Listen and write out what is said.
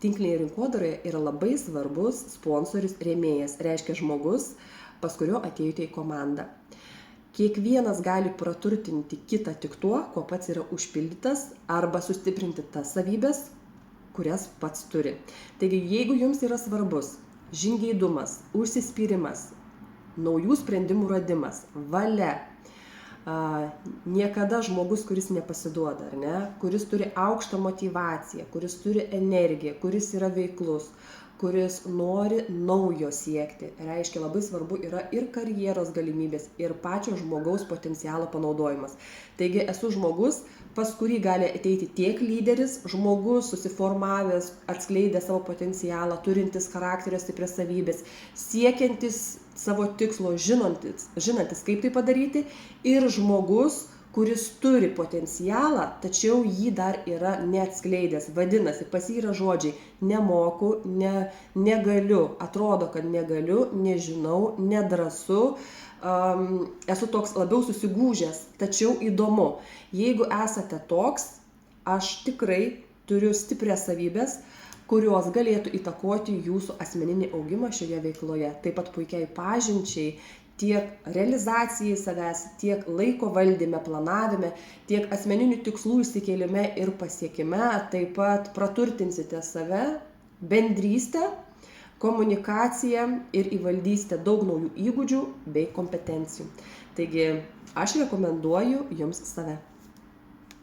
tinklinėje rinkodaroje yra labai svarbus sponsorius rėmėjas, reiškia žmogus, pas kurio atėjote į komandą. Kiekvienas gali praturtinti kitą tik tuo, kuo pats yra užpildytas, arba sustiprinti tas savybės, kurias pats turi. Taigi, jeigu jums yra svarbus žingeidumas, užsispyrimas, naujų sprendimų radimas, valia, niekada žmogus, kuris nepasiduoda, ar ne, kuris turi aukštą motyvaciją, kuris turi energiją, kuris yra veiklus, kuris nori naujo siekti. Reiškia, labai svarbu yra ir karjeros galimybės, ir pačio žmogaus potencialo panaudojimas. Taigi esu žmogus, pas kurį gali ateiti tiek lyderis, žmogus susiformavęs, atskleidęs savo potencialą, turintis charakterio stiprias savybės, siekiantis savo tikslo, žinantis kaip tai padaryti, ir žmogus, kuris turi potencialą, tačiau jį dar yra neatskleidęs. Vadinasi, pas jį yra žodžiai nemoku, negaliu, atrodo, kad negaliu, nežinau, nedrąsu, esu toks labiau susigūžęs, tačiau įdomu. Jeigu esate toks, aš tikrai turiu stiprias savybės, kurios galėtų įtakoti jūsų asmeninį augimą šioje veikloje. Taip pat puikiai pažinčiai, tiek realizacijai savęs, tiek laiko valdyme, planavime, tiek asmeninių tikslų išsikėlime ir pasiekime, taip pat praturtinsite save, bendrystę, komunikaciją ir įvaldysite daug naujų įgūdžių bei kompetencijų. Taigi, aš rekomenduoju jums save.